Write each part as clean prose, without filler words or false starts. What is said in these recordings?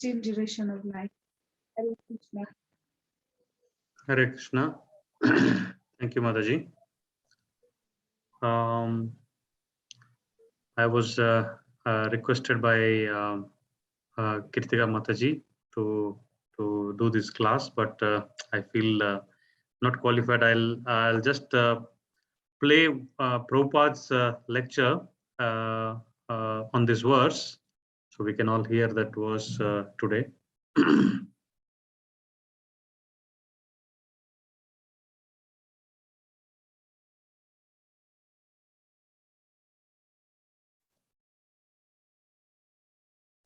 16 duration of life. Hare Krishna. Hare Krishna. Thank you, Mataji. I was requested by Kirtika Mataji to do this class, but I feel not qualified. I'll just play Prabhupada's lecture on this verse, so we can all hear that verse today.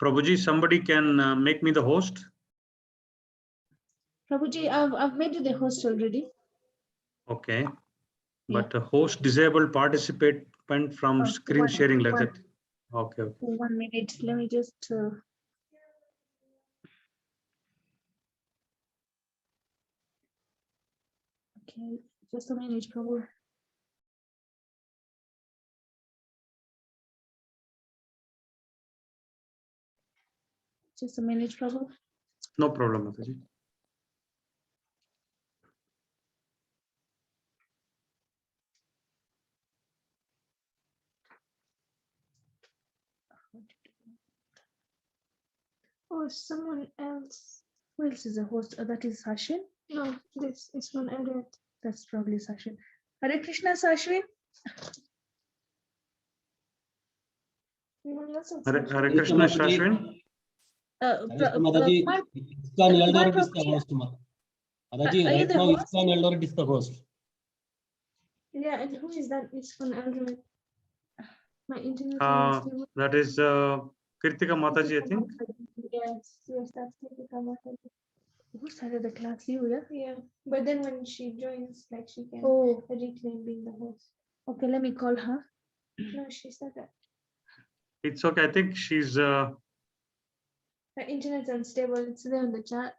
Prabhuji, somebody can make me the host. Prabhuji, I've made you the host already. Okay, but host disabled participant from screen sharing like that. Okay, okay. 1 minute. Let me just. Okay, just a minute, Prabhu. Just a minute, Prabhu. No problem, Mataji. Oh, someone else. Who else is a host? That is Sashin? No, this is one Arya. That's probably Sashin. Hare Krishna, Sashwin. Hare Krishna, Shashwin. Mataji, ISKCON Eldoret is the host. Mataji, right now ISKCON Eldoret is the host. Yeah, and who is that? It's from Eldoret. My internet. That is Kirtika Mataji, I think. Yes, yes, that's Kirtika Mataji. Who started the class? You, yeah? Yeah. But then when she joins, like she can reclaim being the host. Okay, let me call her. No, she said that. It's okay. I think she's. Her internet's unstable. It's there in the chat.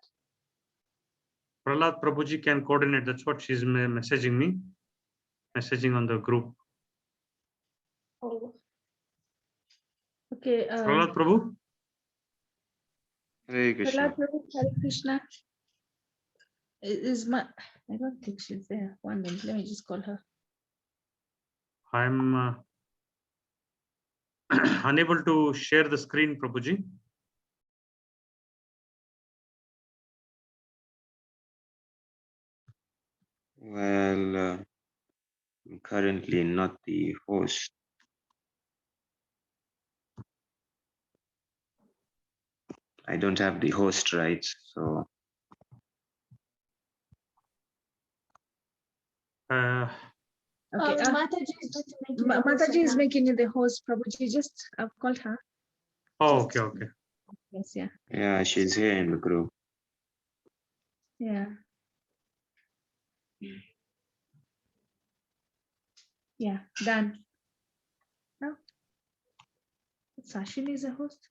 Prahlad Prabhuji can coordinate. That's what she's messaging me. Messaging on the group. Oh. Okay. Prahlad Prabhu. Hare Krishna. Prahlad Prabhu, Hare Krishna. Is my. I don't think she's there. 1 minute. Let me just call her. I'm unable to share the screen, Prabhuji. Well, I'm currently not the host. I don't have the host rights, so. Okay. Mataji is making you the host, Prabhuji. Just I've called her. Oh, okay, okay. Yes, yeah. Yeah, she's here in the group. Yeah. Yeah, done. No. Sashini is a host.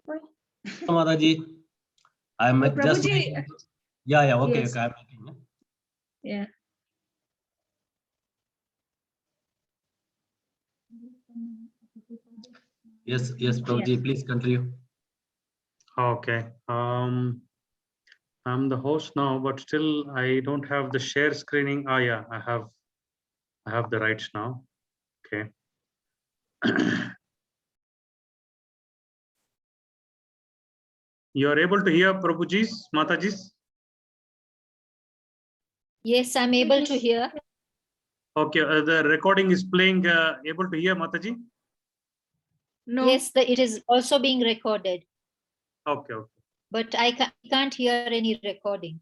Why? Mataji, I'm just. Prabhuji. Yeah, okay, Yes. okay. I'm making, Yeah. Yes, Prabhuji, please continue. Okay. I'm the host now, but still I don't have the share screening. Oh yeah, I have the rights now. Okay. You are able to hear Prabhuji's, Mataji's? Yes, I'm able to hear. Okay, the recording is playing. Able to hear Mataji? No. Yes, it is also being recorded, Okay, okay. but I can't hear any recording.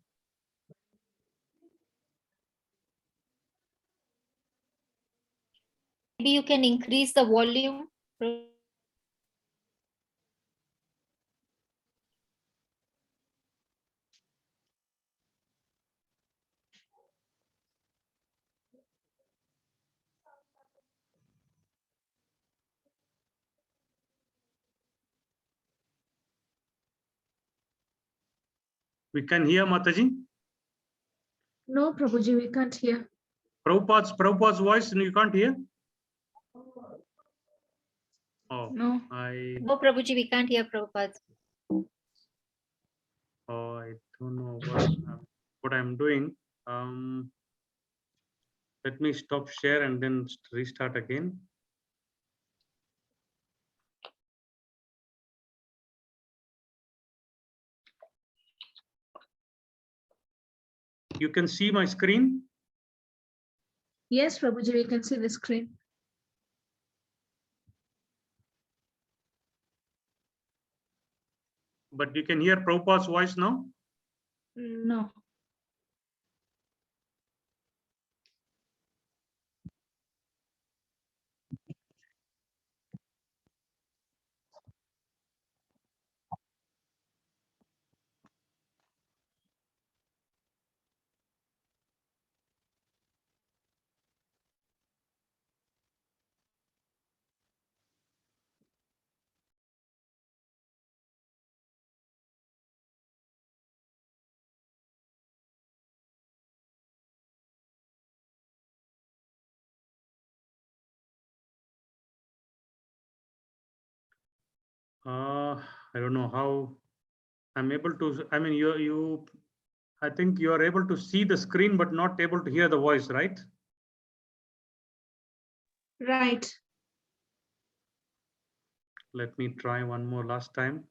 Maybe you can increase the volume. We can hear Mataji. No, Prabhuji, we can't hear. Prabhupada's voice, and you can't hear? Oh, No. I. No, Prabhuji, we can't hear Prabhupada. Oh, I don't know what I'm doing. Let me stop share and then restart again. You can see my screen? Yes, Prabhuji, we can see the screen. But you can hear Prabhupada's voice now? No. I don't know how I'm able to. I mean, I think you are able to see the screen, but not able to hear the voice, right? Right. Let me try one more last time.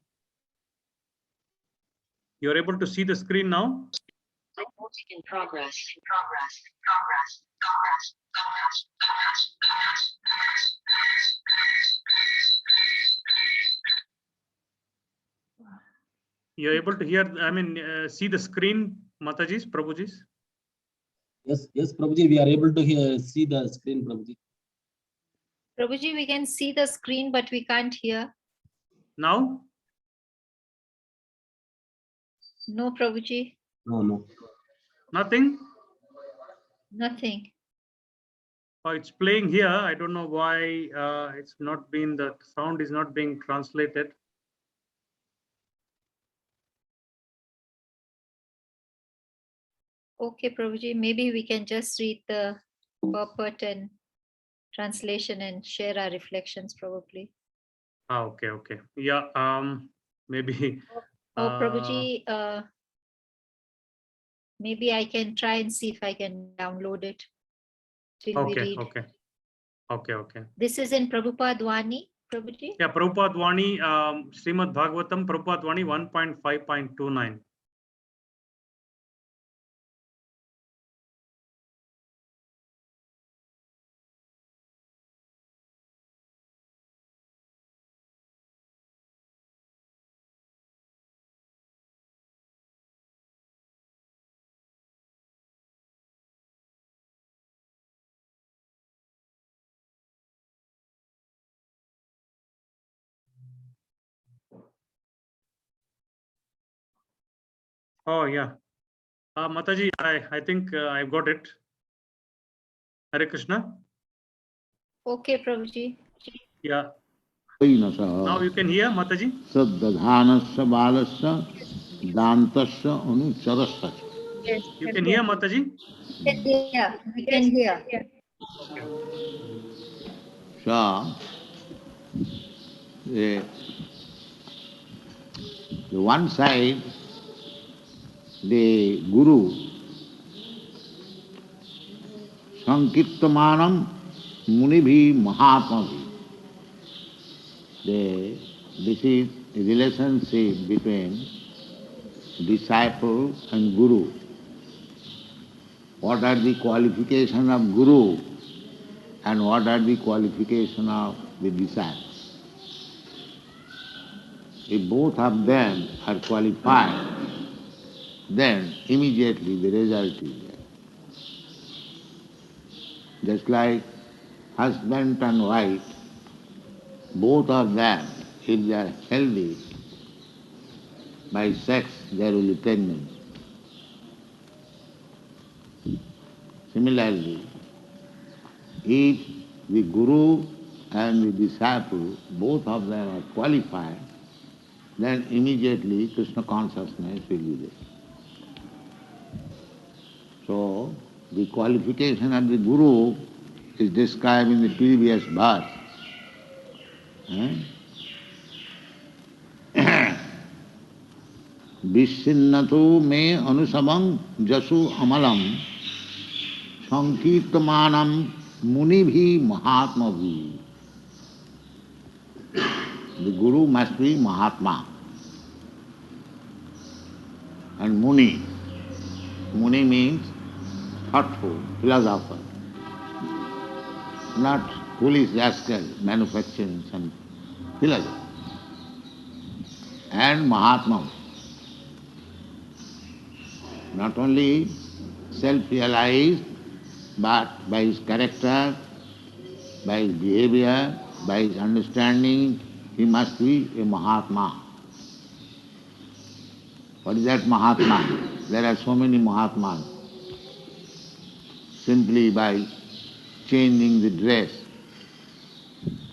You're able to see the screen now? In progress. You're able to hear, I mean, see the screen, Mataji's, Prabhuji's? Yes, Prabhuji, we are able to see the screen, Prabhuji. Prabhuji, we can see the screen, but we can't hear. Now? No, Prabhuji, No. Nothing? nothing. Oh, it's playing here. I don't know why it's not been, the sound is not being translated. Okay, Prabhuji, maybe we can just read the purport and translation and share our reflections probably. Okay. Yeah, maybe. Prabhuji, maybe I can try and see if I can download it till we read. Okay. This is in Prabhupada Vani, Prabhuji? Yeah, Prabhupada Vani, Srimad Bhagavatam, Prabhupada Vani 1.5.29. Oh, yeah. Mataji, I think I've got it. Hare Krishna. Okay, Prabhuji. Yeah. Now you can hear, Mataji? Saddadhanasya balasya dantasya anucharasya. Yes. You can hear, Mataji? We can hear. So, the one side, the Guru, Sankirtamanam Munibhi Mahatmavi. This is a relationship between disciple and Guru. What are the qualifications of Guru and what are the qualifications of the disciples? If both of them are qualified, then immediately the result is there. Just like husband and wife, both of them, if they are healthy, by sex there will be pregnancy. Similarly, if the Guru and the disciple, both of them are qualified, then immediately Krishna consciousness will be there. So, the qualification of the Guru is described in the previous verse. Vishinnatu me anusabam jasu amalam sankirtamanam munibhi mahatmabhi. The Guru must be Mahatma and Muni. Muni means thoughtful, philosopher, not foolish rascal manufacturing some philosophy. And Mahatma, not only self-realized, but by his character, by his behavior, by his understanding, he must be a Mahatma. What is that Mahatma? There are so many Mahatmas. Simply by changing the dress.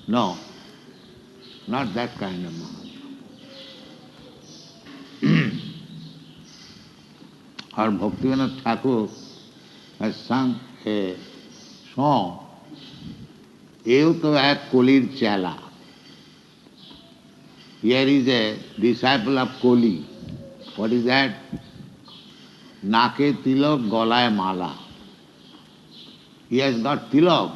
No, not that kind of Mahatma. Our Bhaktivinoda Thakur has sung a song, Ev to ek Kolir Chala. Here is a disciple of Koli. What is that? Nake tilak golay mala. He has got tilak.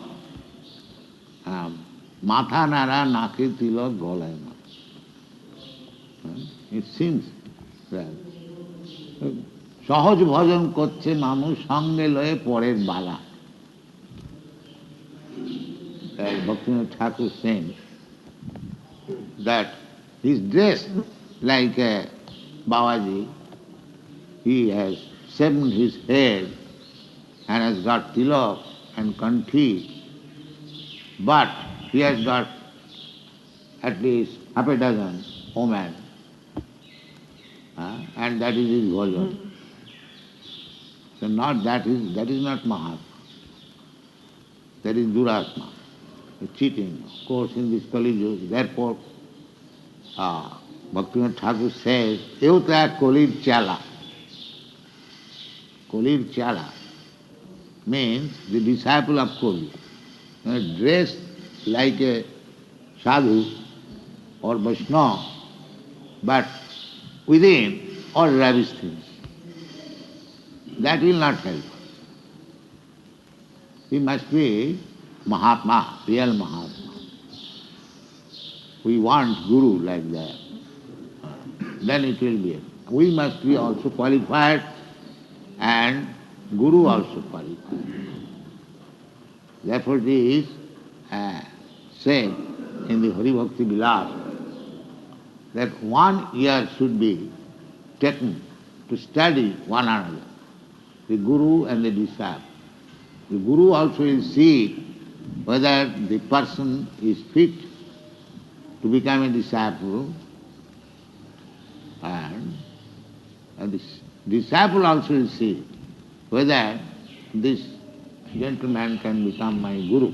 Matha nara nake tilak golay mala. It seems that সহজ ভজন করছে মানুষ সঙ্গে লয়ে পরের বালা. Bhaktivinoda Thakur saying that he is dressed like a Babaji. He has shaved his head and has got tilak and kanthi, but he has got at least half a dozen women, and that is his bhajan. So that is not Mahatma. That is Duratma, cheating, of course, in this Kali Yuga. Therefore, Bhaktivinoda Thakur says, Evta Kolir Chala. Kolir Chala means the disciple of Koli, dressed like a sadhu or Vaishnava, but within all rubbish things. That will not help. He must be Mahatma, real Mahatma. We want Guru like that. Then it will be. We must be also qualified and Guru also qualified. Therefore it is said in the Hari Bhakti Vilas that 1 year should be taken to study one another, the Guru and the disciple. The Guru also will see whether the person is fit to become a disciple, and the disciple also will see whether this gentleman can become my Guru.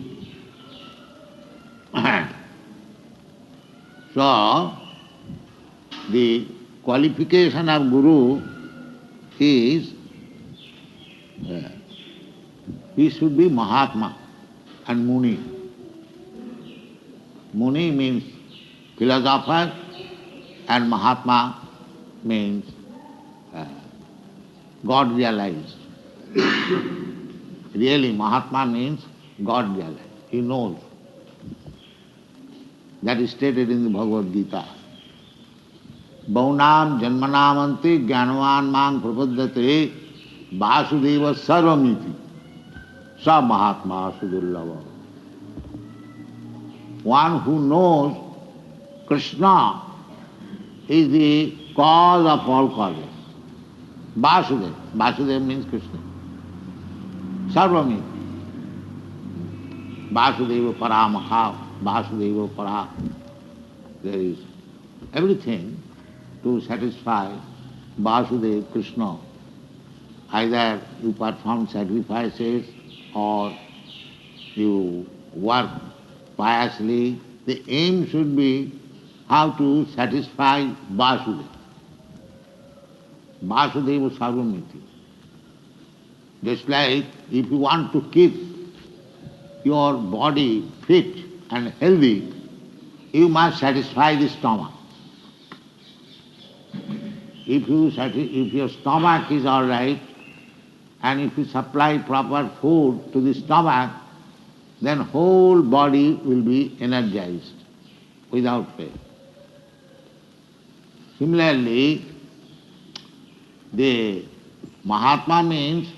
So, the qualification of Guru is he should be Mahatma and Muni. Muni means philosopher and Mahatma means God realized. Really, Mahatma means God realized. He knows. That is stated in the Bhagavad Gita. Baunam janmanamanti jnanavan mang prapadyate vasudeva sarvamiti sa Mahatma sudullava. One who knows Krishna is the cause of all causes. Vasudeva. Vasudeva means Krishna. Sarvamiti. Vasudeva paramaka. Vasudeva para. There is everything to satisfy Vasudeva, Krishna. Either you perform sacrifices or you work piously. The aim should be how to satisfy Vasudeva. Vasudeva Sarvamiti. Just like if you want to keep your body fit and healthy, you must satisfy the stomach. if your stomach is all right, and if you supply proper food to the stomach, then whole body will be energized without pain. Similarly, the Mahatma means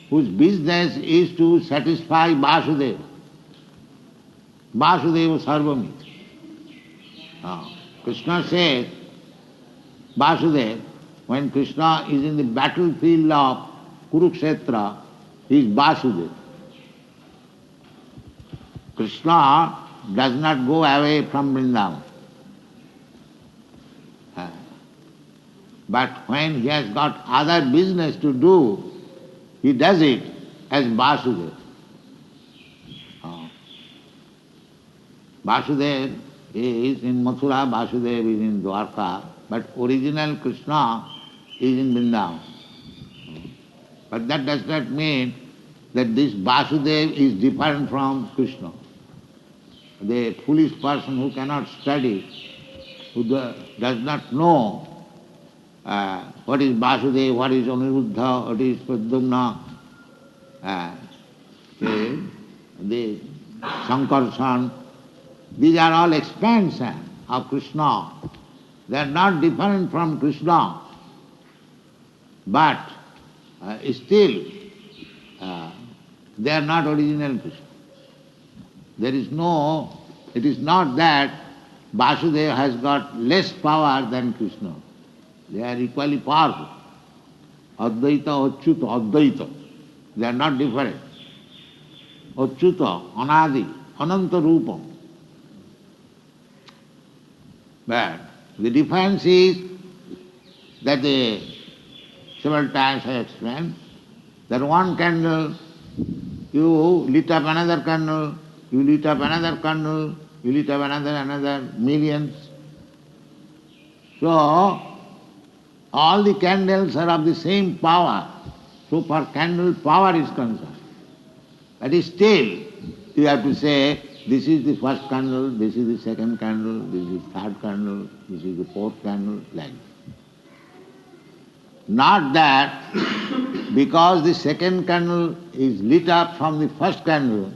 whose business is to satisfy Vasudeva. Vasudeva Sarvamiti. Krishna said, Vasudeva, when Krishna is in the battlefield of Kurukshetra, he is Vasudeva. Krishna does not go away from Vrindavan. But when he has got other business to do, he does it as Vasudeva. Vasudeva is in Mathura, Vasudeva is in Dwarka, but original Krishna is in Vrindavan. But that does not mean that this Vasudeva is different from Krishna. The foolish person who cannot study, who does not know what is Vasudeva, what is Aniruddha, what is Pradyumna, the Sankarshan, these are all expansion of Krishna. They are not different from Krishna, but still they are not original Krishna. It is not that Vasudeva has got less power than Krishna. They are equally powerful. Advaita, Achyuta, Advaita. They are not different. Achyuta, Anadi, Ananta Rupam. But the difference is that several times I explained that one candle, you lit up another candle, you lit up another candle, you lit up another millions. So, all the candles are of the same power. So far candle power is concerned. But still, you have to say, this is the first candle, this is the second candle, this is the third candle, this is the fourth candle, like that. Not that because the second candle is lit up from the first candle,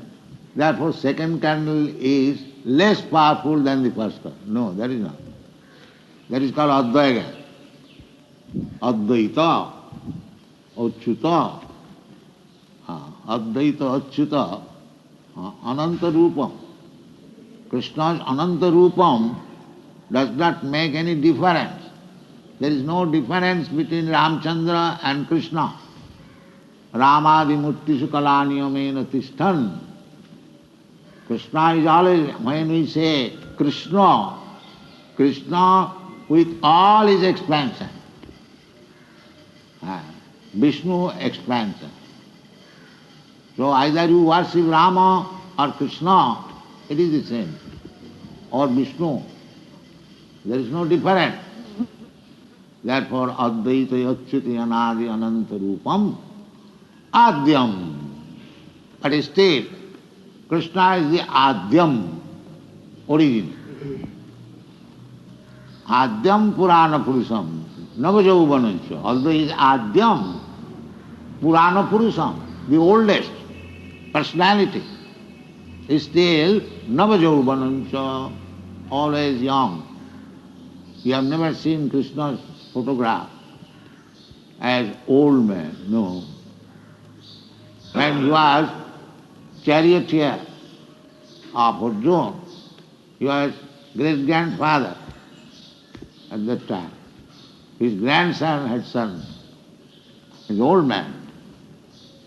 therefore second candle is less powerful than the first candle. No, that is not. That is called Advaita. Advaita, Achyuta. Advaita, Achyuta, Ananta Rupam. Krishna's Ananta Rupam does not make any difference. There is no difference between Ramchandra and Krishna. Ramadi Murti Sukalaniyamena Tishtan. Krishna is always, when we say Krishna, Krishna with all his expansion. Vishnu expansion. So either you worship Rama or Krishna, it is the same. Or Vishnu. There is no difference. Therefore, Advaita Achyuti Anadi Ananta Rupam Adyam. But still, Krishna is the Adyam, origin. Adyam Purana Purusham, Navajauvanancha. Although he is Adyam, Purana Purusham, the oldest personality, is still Navajauvanancha, always young. You have never seen Krishna's photograph as old man, no. When he was charioteer of Arjuna, he was great-grandfather at that time. His grandson had son. He's an old man.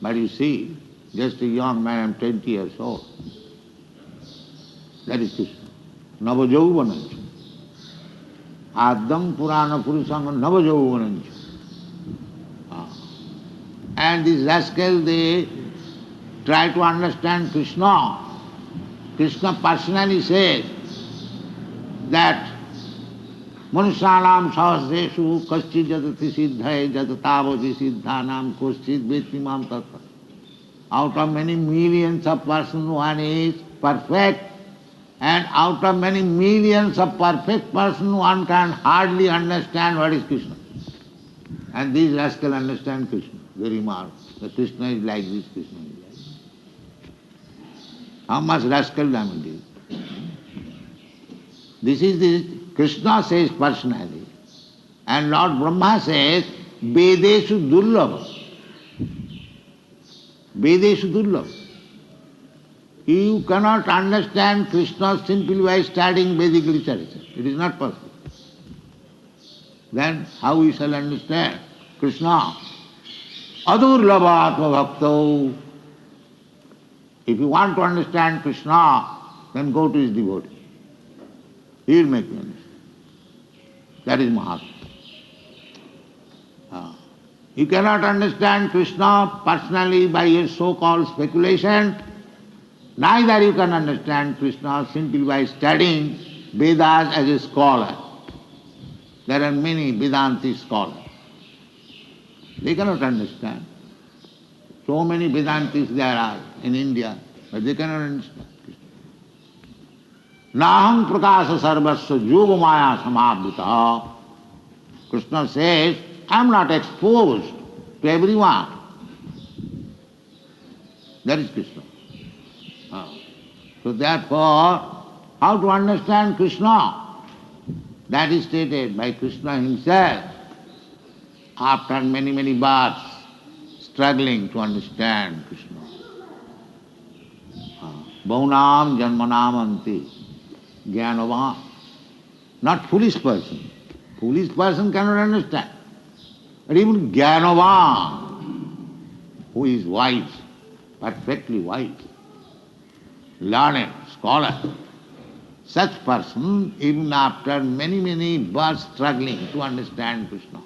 But you see, just a young man, I'm 20 years old. That is Krishna. Navajauvanancha. Adyam Purana Purusanga Navajauvanancha. And these rascals, they try to understand Krishna. Krishna personally says that Manusyanam sahasreshu kaschid jatati siddhai jatatavati siddhanam kaschid vetimam tattva. Out of many millions of persons, one is perfect, and out of many millions of perfect persons, one can hardly understand what is Krishna. And these rascals understand Krishna very much. That Krishna is like this, Krishna is like this. How much rascaldom it is. This is the, Krishna says personally. And Lord Brahma says, Vedeshu Durlabha. Vedeshu Durlabha. You cannot understand Krishna simply by studying Vedic literature. It is not possible. Then how we shall understand Krishna? Adurlabha atma bhakto. If you want to understand Krishna, then go to his devotee. He will make you understand. That is Mahatma. You cannot understand Krishna personally by your so-called speculation. Neither you can understand Krishna simply by studying Vedas as a scholar. There are many Vedanti scholars. They cannot understand. So many Vedantis there are in India, but they cannot understand. Naham prakasa sarvasya yoga maya samabhita. Krishna says, I am not exposed to everyone. That is Krishna. So therefore, how to understand Krishna? That is stated by Krishna himself after many, many births struggling to understand Krishna. Bhaunam janmanam anti jnanavan. Not foolish person. Foolish person cannot understand. But even jnanavan, who is wise, perfectly wise, learned, scholar, such person, even after many, many births struggling to understand Krishna.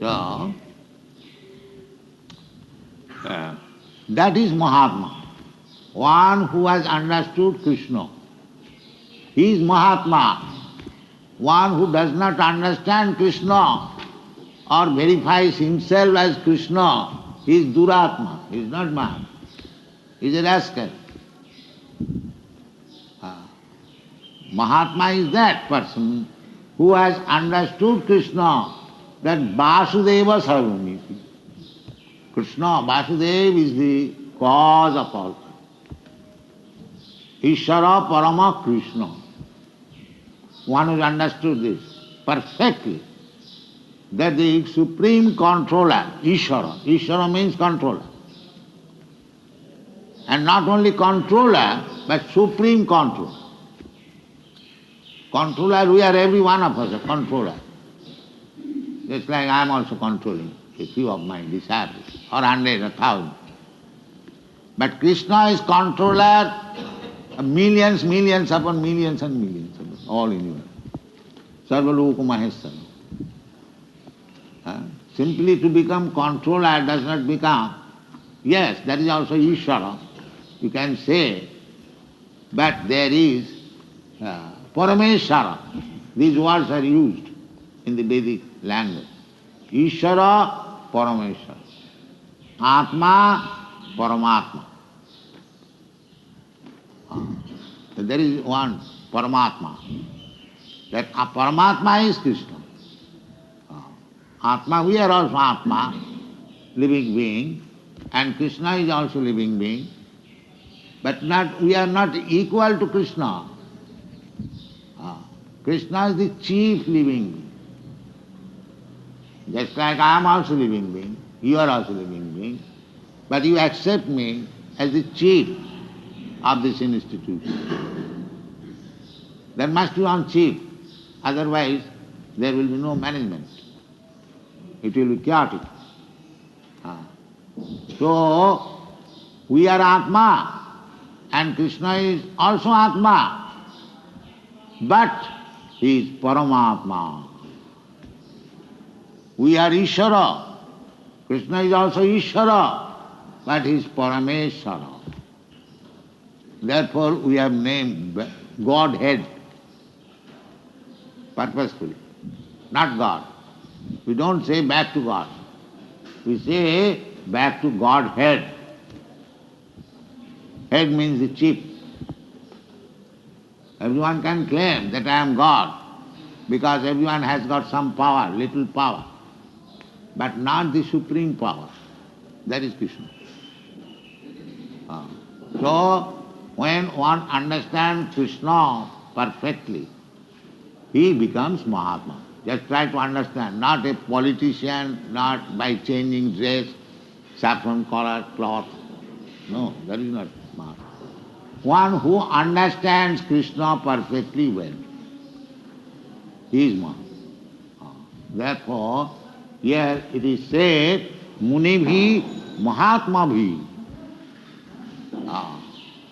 So, that is Mahatma, one who has understood Krishna. He is Mahatma, one who does not understand Krishna or verifies himself as Krishna. He is Duratma, he is not Mahatma. He is a rascal. Mahatma is that person who has understood Krishna, that Vasudeva Sarvamiti. Krishna, Vasudeva is the cause of all. Ishvara Parama Krishna. One who understood this perfectly, that the supreme controller, Ishvara. Ishvara means controller. And not only controller, but supreme controller. Controller, we are every one of us a controller. Just like I am also controlling a few of my disciples, or 100, 1,000. But Krishna is controller of millions, millions upon millions and millions, all in universe. Sarvaloka Maheshwara. Simply to become controller does not become, yes, that is also Ishvara, you can say, but there is Parameshwara. These words are used in the Vedic language. Ishvara, Parameshwara. Atma, Paramatma. There is one, Paramatma. That Paramatma is Krishna. Atma, we are also Atma, living being, and Krishna is also living being. But we are not equal to Krishna. Krishna is the chief living being. Just like I am also living being, you are also living being, but you accept me as the chief of this institution. There must be one chief, otherwise there will be no management. It will be chaotic. So, we are Atma, and Krishna is also Atma, but he is Paramatma. We are Ishvara. Krishna is also Ishvara, but he is Parameshwara. Therefore, we have named Godhead purposefully, not God. We don't say back to God. We say back to Godhead. Head means the chief. Everyone can claim that I am God, because everyone has got some power, little power, but not the supreme power. That is Krishna. So, when one understands Krishna perfectly, he becomes Mahatma. Just try to understand, not a politician, not by changing dress, saffron color, cloth. No, that is not Mahatma. One who understands Krishna perfectly well, he is Mahatma. Therefore, here it is said, Munibhi Mahatmabhi.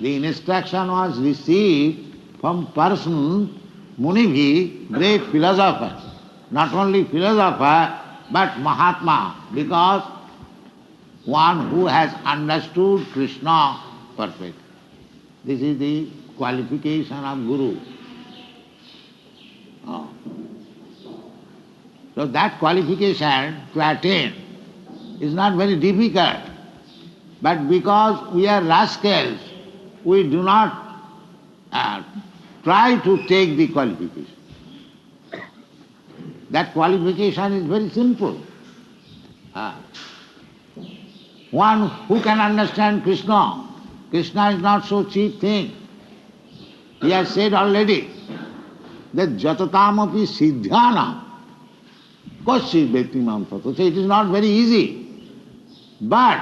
The instruction was received from person, Munibhi, great philosopher. Not only philosopher, but Mahatma, because one who has understood Krishna perfectly. This is the qualification of Guru. So that qualification to attain is not very difficult. But because we are rascals, we do not try to take the qualification. That qualification is very simple. One who can understand Krishna, Krishna is not so cheap thing. He has said already that jatatamapi siddhyanam kasyit vettimam tato. So it is not very easy. But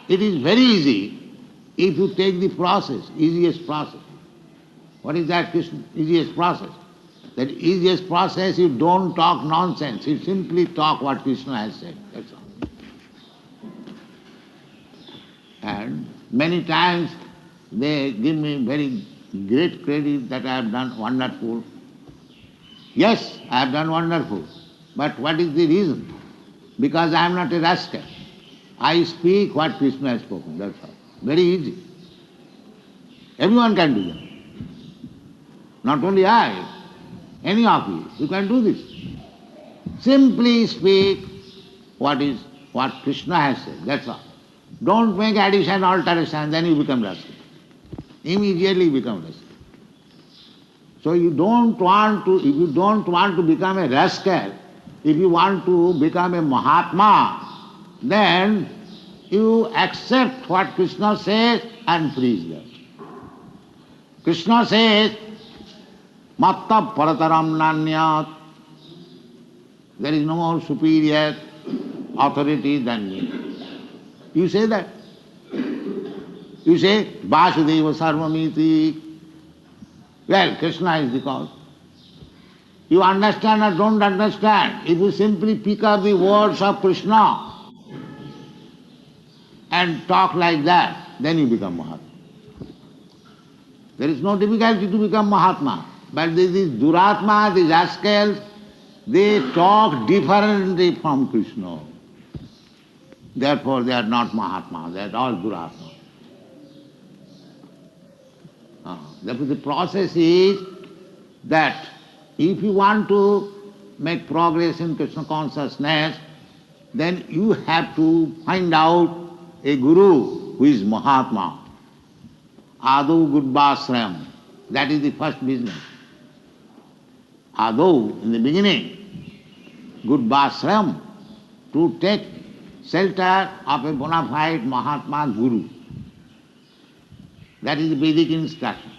it is very easy if you take the process, easiest process. What is that easiest process? That easiest process, you don't talk nonsense. You simply talk what Krishna has said. That's all. And many times they give me very great credit that I have done wonderful. Yes, I have done wonderful. But what is the reason? Because I am not a rascal. I speak what Krishna has spoken, that's all. Very easy. Everyone can do that. Not only I, any of you can do this. Simply speak what Krishna has said, that's all. Don't make addition, alteration, then you become rascal. Immediately you become rascal. So if you don't want to become a rascal, if you want to become a Mahatma, then you accept what Krishna says and preach that. Krishna says, Matta parataram nanyat. There is no more superior authority than me. You say that. You say, Vasudeva sarvamiti. Well, Krishna is the cause. You understand or don't understand. If you simply pick up the words of Krishna and talk like that, then you become Mahatma. There is no difficulty to become Mahatma. But these Duratma, these rascals, they talk differently from Krishna. Therefore they are not Mahatma, they are all Duratma. Therefore the process is that if you want to make progress in Krishna consciousness, then you have to find out a guru who is Mahatma. Adu Gudbasram. That is the first business. Adu, in the beginning, Gudbasram, to take shelter of a bona fide Mahatma Guru. That is the Vedic instruction.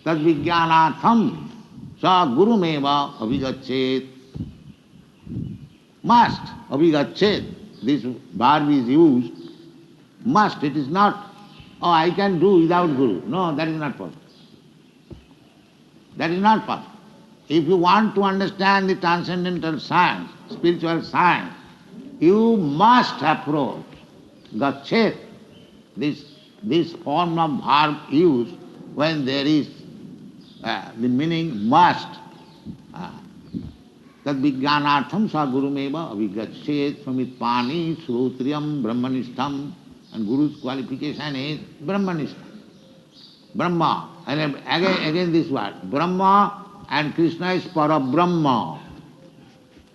Tad vijnanatham sa gurumeva abhigachet. Must, abhigachet, this verb is used. Must, it is not, oh, I can do without Guru. No, that is not possible. That is not possible. If you want to understand the transcendental science, spiritual science, you must approach gachet, this form of verb used when there is the meaning must. Tad vijnanartham sa gurumeva avigachet swamitpani srotriyam brahmanishtam. And Guru's qualification is brahmanishtam. Brahma. And again this word. Brahma and Krishna is Parabrahma.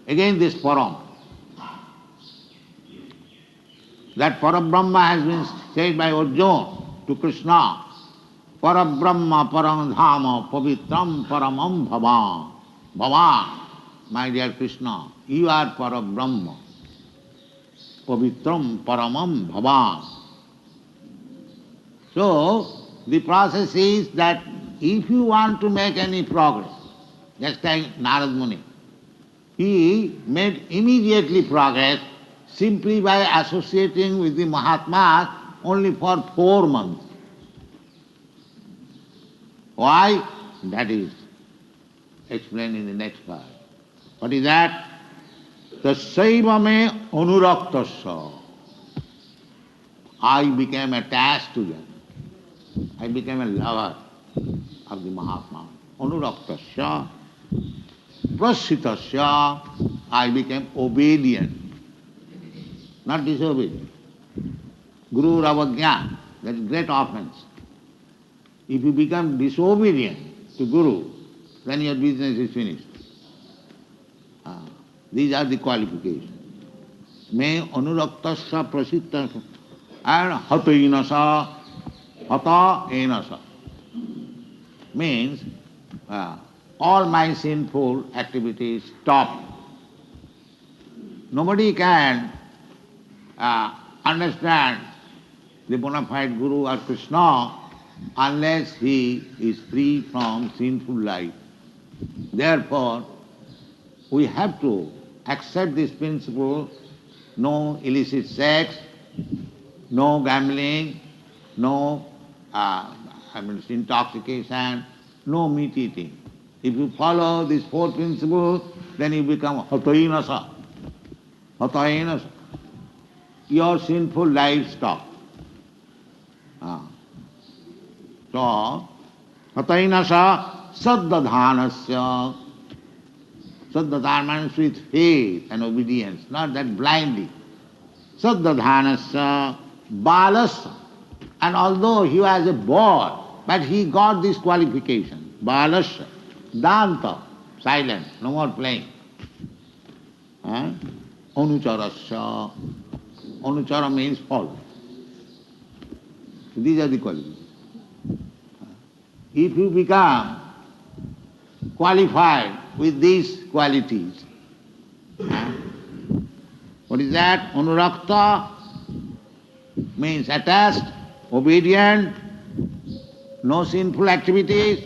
Again this Param. That Parabrahma has been said by Arjuna to Krishna. Parabrahma param dhama pavitram paramam bhavan. Bhavan. my dear Krishna, you are Parabrahma, Pavitram Paramam Bhavan. So, the process is that if you want to make any progress, just like Narad Muni, he made immediately progress simply by associating with the Mahatmas only for 4 months. Why? That is explained in the next verse. What is that? Tasaiva me anuraktasya. I became attached to them. I became a lover of the Mahatma. Anuraktasya. Prasitasya. I became obedient, not disobedient. Guru Ravagyan, that is great offense. If you become disobedient to Guru, then your business is finished. These are the qualifications. Me anuraktasya prasitasya and hatainasa, hata enasa. Means all my sinful activities stop. Nobody can understand the bona fide Guru or Krishna unless he is free from sinful life. Therefore, we have to accept this principle: no illicit sex, no gambling, no intoxication, no meat eating. If you follow these 4 principles, then you become hatainasa. Hatainasa. Your sinful life stops. So, hatainasa saddadhanasya. Saddadhana means with faith and obedience, not that blindly. Saddadhanasya balasya. And although he was a boy, but he got this qualification. Balasya, danta, silent, no more playing. Anucharasya. Anuchara means follow. These are the qualities. If you become qualified with these qualities, what is that? Anurakta means attached, obedient, no sinful activities,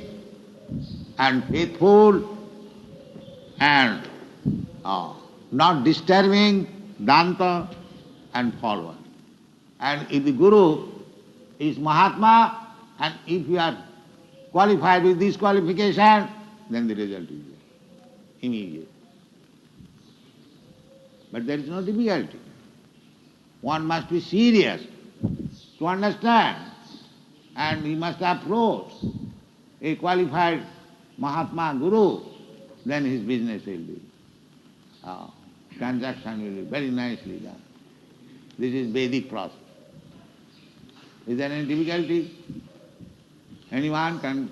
and faithful, and not disturbing, danta, and follower. And if the Guru is Mahatma, and if you are qualified with this qualification, then the result is there, immediate. But there is no difficulty. One must be serious to understand, and he must approach a qualified Mahatma Guru, then his business will be, transaction will be very nicely done. This is Vedic process. Is there any difficulty? Anyone can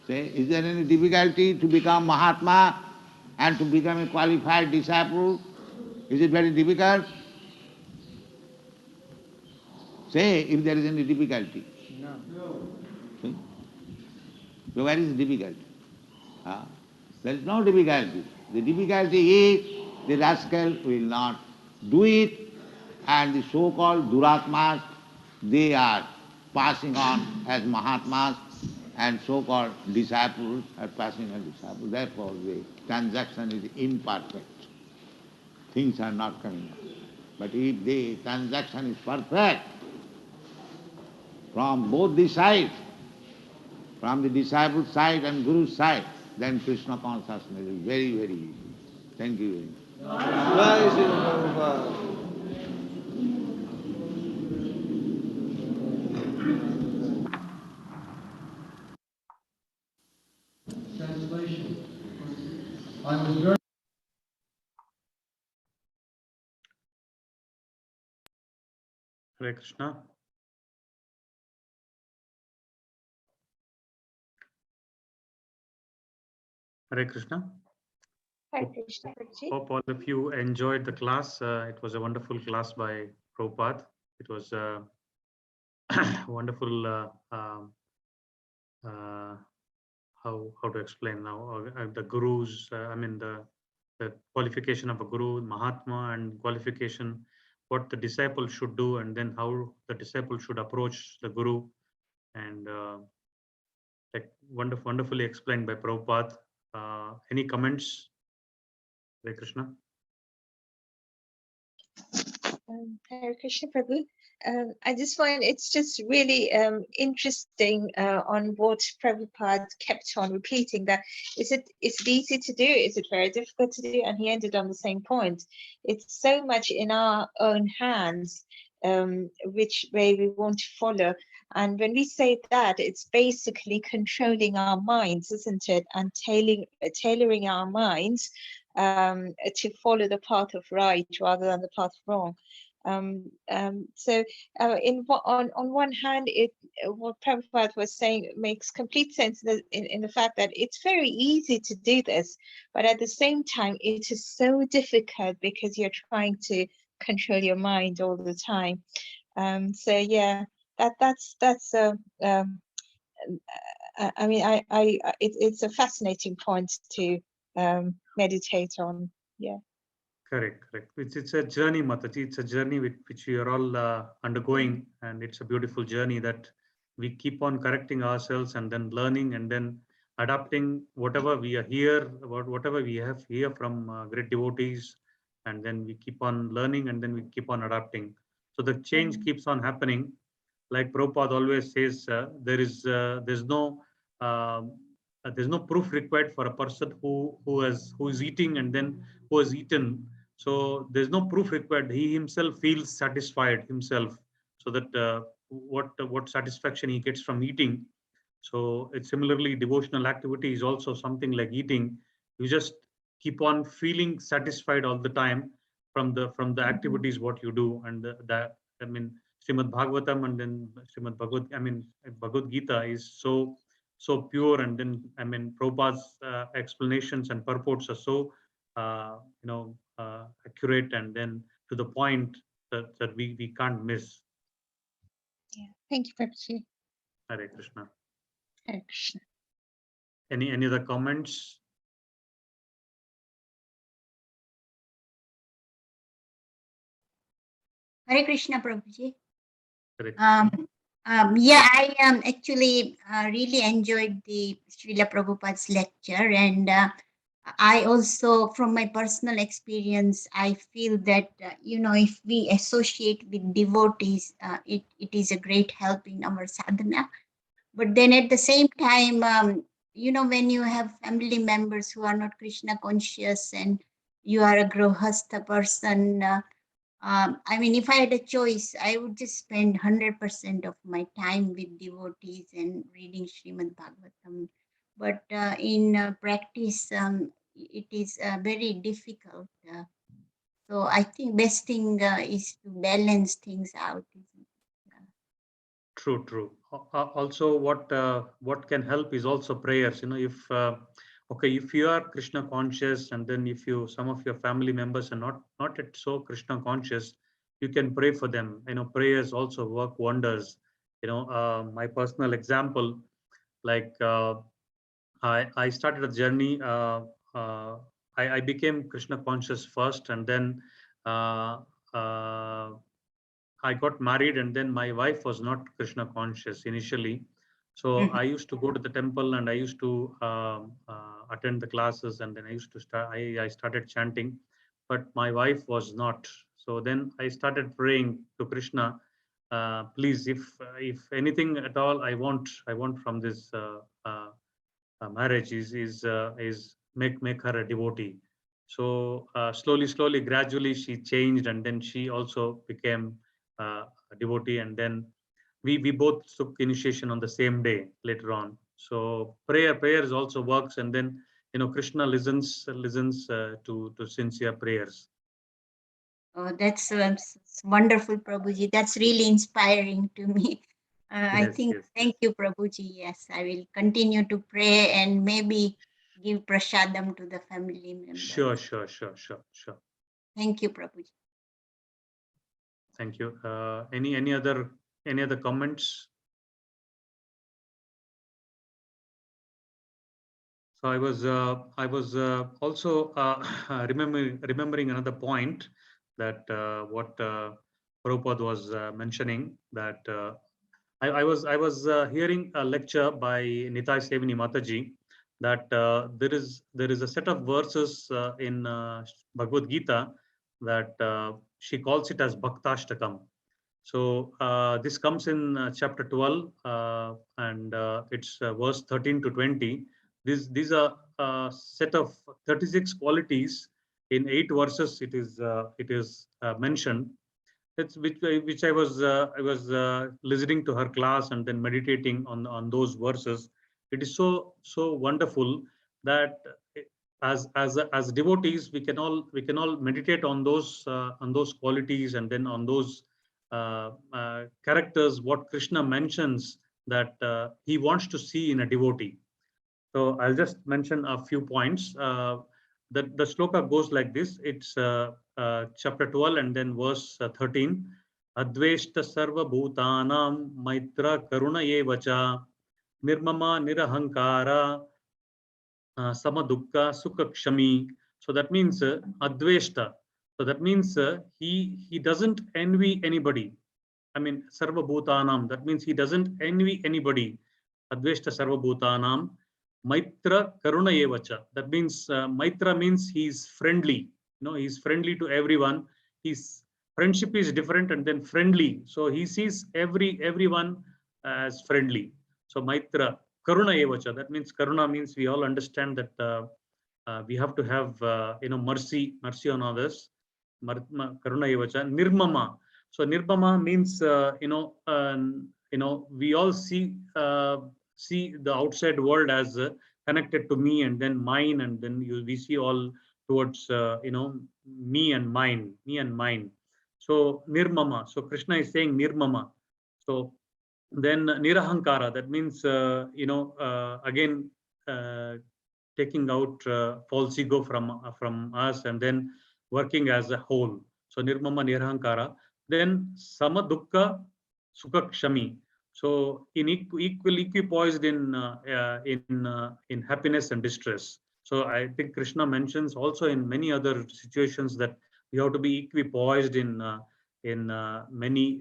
say, is there any difficulty to become Mahatma and to become a qualified disciple? Is it very difficult? Say if there is any difficulty. No. See? So where is the difficulty? There is no difficulty. The difficulty is the rascal will not do it, and the so-called Duratmas, they are passing on as Mahatmas, and so-called disciples are passing on disciples. Therefore, the transaction is imperfect. Things are not coming out. But if the transaction is perfect, from both the sides, from the disciple's side and Guru's side, then Krishna consciousness is very, very easy. Thank you very much. Jai Srila Prabhupada. Translation. I was very Hare Krishna. Hare Krishna. Hare Krishna, Prabhuji. Hope all of you enjoyed the class. It was a wonderful class by Prabhupada. It was a wonderful, how to explain now, the gurus, the qualification of a guru, Mahatma, and qualification, what the disciple should do, and then how the disciple should approach the guru, and like wonderfully explained by Prabhupada. Any comments, Hare Krishna? Hare Krishna Prabhu. I just find it's just really interesting on what Prabhupada kept on repeating, that is it easy to do? Is it very difficult to do? And he ended on the same point. It's so much in our own hands, which way we want to follow. And when we say that, it's basically controlling our minds, isn't it? And tailoring our minds to follow the path of right rather than the path of wrong. So on one hand, what Prabhupada was saying makes complete sense in the fact that it's very easy to do this, but at the same time, it is so difficult because you're trying to control your mind all the time. So yeah, that's I mean, it's a fascinating point to meditate on. Yeah. Correct. It's a journey, Mataji. It's a journey which we are all undergoing, and it's a beautiful journey that we keep on correcting ourselves and then learning and then adapting whatever we are here, whatever we have here from great devotees, and then we keep on learning and then we keep on adapting. So the change keeps on happening. Like Prabhupada always says, there's no proof required for a person who is eating and then who has eaten. So there's no proof required. He himself feels satisfied himself, so that what satisfaction he gets from eating. So it's similarly, devotional activity is also something like eating. You just keep on feeling satisfied all the time from the activities what you do, and that, I mean, Srimad Bhagavatam and then Srimad Bhagavad Gita is so pure, and then Prabhupada's explanations and purports are so accurate and then to the point that we can't miss. Yeah. Thank you, Prabhuji. Hare Krishna. Hare Krishna. Any other comments? Hare Krishna, Prabhuji. Hare Krishna. Yeah, I actually really enjoyed the Srila Prabhupada's lecture, and I also, from my personal experience, I feel that if we associate with devotees, it is a great help in our sadhana. But then at the same time, when you have family members who are not Krishna conscious and you are a grihastha person, I mean, if I had a choice, I would just spend 100% of my time with devotees and reading Srimad Bhagavatam. But in practice, it is very difficult. So I think best thing is to balance things out. True. Also, what can help is also prayers. If you are Krishna conscious, and then if some of your family members are not yet so Krishna conscious, you can pray for them. Prayers also work wonders. My personal example, like I started a journey. I became Krishna conscious first, and then I got married, and then my wife was not Krishna conscious initially. So I used to go to the temple, and I used to attend the classes, and then I used to I started chanting, but my wife was not. So then I started praying to Krishna, please, if anything at all I want from this marriage is make her a devotee. So slowly, gradually, she changed, and then she also became a devotee, and then we both took initiation on the same day later on. So prayers also works, and then Krishna listens to sincere prayers. Oh, that's wonderful, Prabhuji. That's really inspiring to me. I think, thank you, Prabhuji. Yes, I will continue to pray and maybe give prasadam to the family members. Sure. Thank you, Prabhuji. Thank you. Any other comments? So I was also remembering another point that what Prabhupada was mentioning, that I was hearing a lecture by Nitai Sevini Mataji, that there is a set of verses in Bhagavad Gita that she calls it as Bhaktastakam. So this comes in chapter 12 and it's verse 13 to 20. These are a set of 36 qualities in 8 verses. It is mentioned. It's which I was listening to her class and then meditating on those verses. It is so wonderful that as devotees we can all meditate on those qualities and then on those characters what Krishna mentions that he wants to see in a devotee. So I'll just mention a few points. The shloka goes like this. It's chapter 12 and then verse 13. Adveshta sarva bhutanam maitra karuna evacha nirmama nirahankara samadukka sukakshami. So that means adveshta. So that means he doesn't envy anybody. I mean sarva bhutanam. That means he doesn't envy anybody. Adveshta sarva bhutanam. Maitra karuna evacha. That means Maitra means he's friendly. He's friendly to everyone. His friendship is different and then friendly. So he sees everyone as friendly. So Maitra karuna evacha. That means karuna means we all understand that we have to have mercy on others. Karuna evacha. Nirmama. So nirmama means we all see the outside world as connected to me and then mine, and then we see all towards me and mine. So nirmama. So Krishna is saying nirmama. So then nirahankara. That means again taking out false ego from us and then working as a whole. So nirmama nirahankara. Then samadukka sukakshami. So in equipoised in happiness and distress. So I think Krishna mentions also in many other situations that we have to be equipoised in many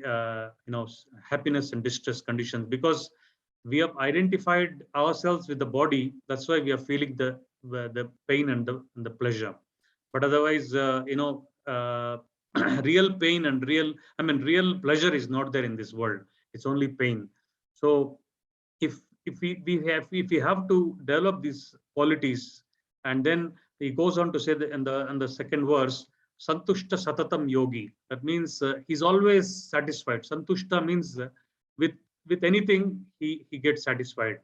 happiness and distress conditions, because we have identified ourselves with the body. That's why we are feeling the pain and the pleasure. But otherwise, real pain and real pleasure is not there in this world. It's only pain. So if we have to develop these qualities, and then he goes on to say that in the second verse, santushta satatam yogi. That means he's always satisfied. Santushta means with anything he gets satisfied.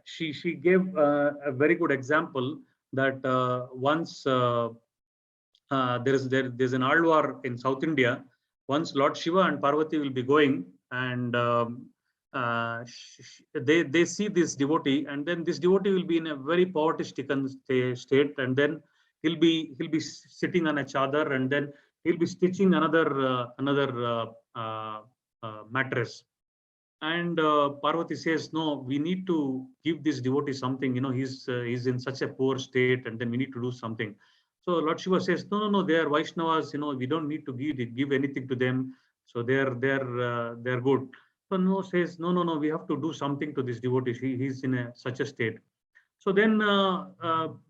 She gave a very good example that once there's an Alvar in South India. Once Lord Shiva and Parvati will be going, and they see this devotee, and then this devotee will be in a very poverty-stricken state, and then he'll be sitting on a chadar, and then he'll be stitching another mattress. And Parvati says, no, we need to give this devotee something. He's in such a poor state, and then we need to do something. So Lord Shiva says, no, they are Vaishnavas. We don't need to give anything to them. So they're good. So no says, no, we have to do something to this devotee. He's in such a state. So then,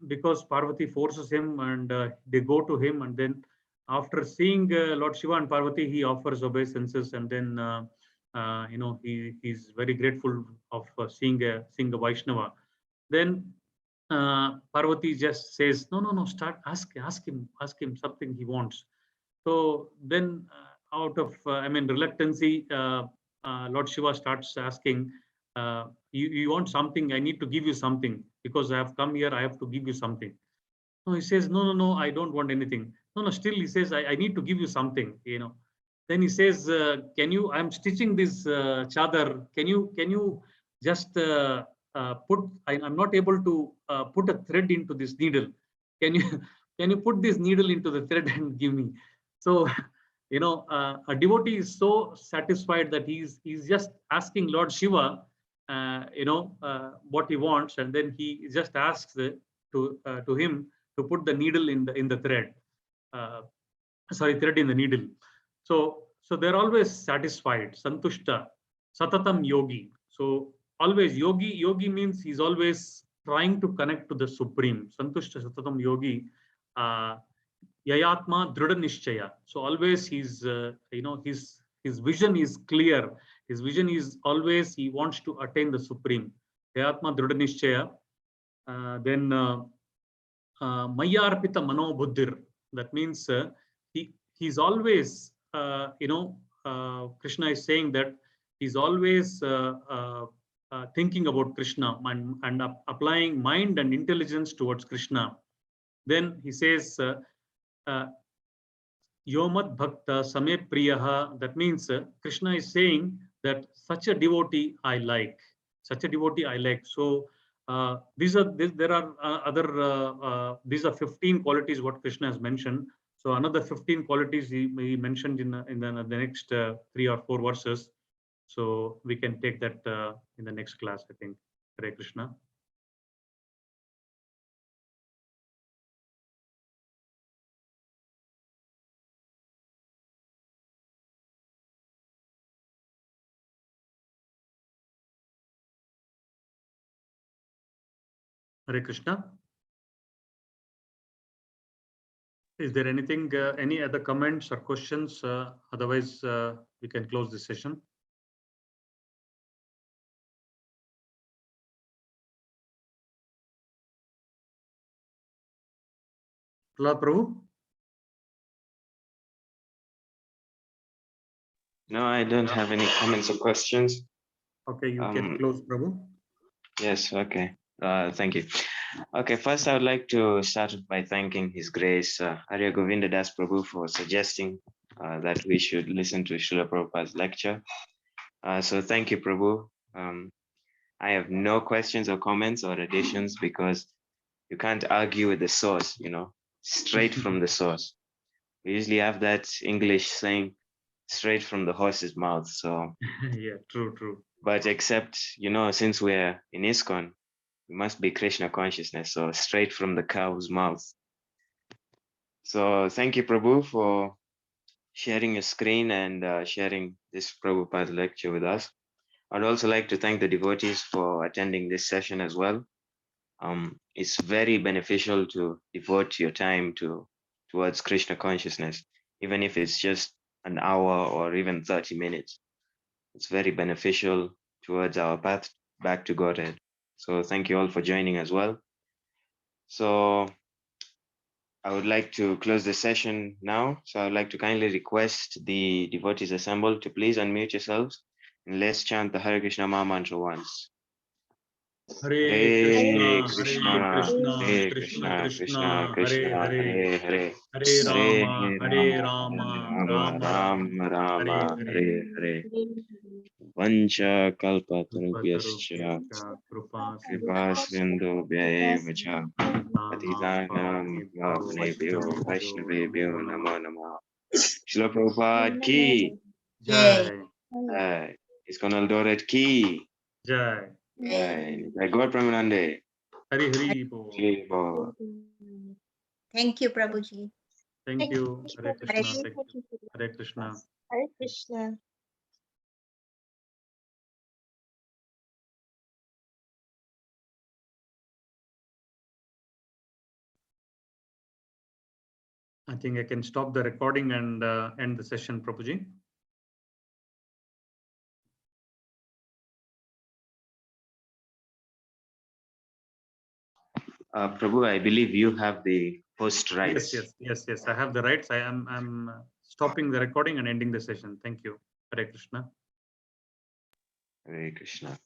because Parvati forces him, and they go to him, and then after seeing Lord Shiva and Parvati, he offers obeisances, and then he's very grateful of seeing a Vaishnava. Then Parvati just says, no, start ask him something he wants. So then out of reluctancy, Lord Shiva starts asking, you want something? I need to give you something, because I have come here, I have to give you something. No, he says, no, I don't want anything. No, still he says, I need to give you something. Then he says, can you? I'm stitching this chadar. Can you just put? I'm not able to put a thread into this needle. Can you put this needle into the thread and give me? So a devotee is so satisfied that he's just asking Lord Shiva what he wants, and then he just asks to him to put the needle in the thread. Thread in the needle. So they're always satisfied. Santushta, satatam yogi. So always yogi means he's always trying to connect to the supreme. Santushta satatam yogi. Yayatma drida nishchaya. So always he's his vision is clear. His vision is always he wants to attain the supreme. Yayatma drida nishchaya. Then Mayarpita manobuddhir. That means he's always Krishna is saying that he's always thinking about Krishna and applying mind and intelligence towards Krishna. Then he says Yomat Bhakta Same Priyaha. That means Krishna is saying that such a devotee I like. Such a devotee I like. So these are 15 qualities what Krishna has mentioned. So another 15 qualities he mentioned in the next 3 or 4 verses. So we can take that in the next class, I think. Hare Krishna. Hare Krishna. Is there anything, any other comments or questions? Otherwise, we can close this session. Prabhu? No, I don't have any comments or questions. Okay, you can close, Prabhu. Yes, okay. Thank you. Okay, first I would like to start by thanking His Grace, Arya Govinda Das Prabhu, for suggesting that we should listen to Srila Prabhupada's lecture. So thank you, Prabhu. I have no questions or comments or additions because you can't argue with the source, straight from the source. We usually have that English saying, straight from the horse's mouth. So yeah, true. But except, since we're in ISKCON, we must be Krishna consciousness, so straight from the cow's mouth. So thank you, Prabhu, for sharing your screen and sharing this Prabhupada lecture with us. I'd also like to thank the devotees for attending this session as well. It's very beneficial to devote your time towards Krishna consciousness, even if it's just an hour or even 30 minutes. It's very beneficial towards our path back to Godhead. So thank you all for joining as well. So I would like to close the session now. So I would like to kindly request the devotees assembled to please unmute yourselves and let's chant the Hare Krishna Maha Mantra once. Hare Krishna, Krishna, Hare Krishna Krishna, Krishna, Krishna, Hare Hare, Hare Rama, Rama Rama, Hare Hare. Vancha kalpatarubhyascha Kripa kripa sindhubhya cha patitanam bhavnebhyo vaishnavebhyo namo namah. Srila Prabhupada ki Jai. ISKCON Eldoret ki Jai. Jai God Pramanande. Hari Bo. Thank you, Prabhuji. Thank you. Hare Krishna. Hare Hare Krishna. Hare Krishna. I think I can stop the recording and end the session, Prabhuji. Prabhu, I believe you have the host rights. Yes. I have the rights. I'm stopping the recording and ending the session. Thank you. Hare Krishna. Hare Krishna.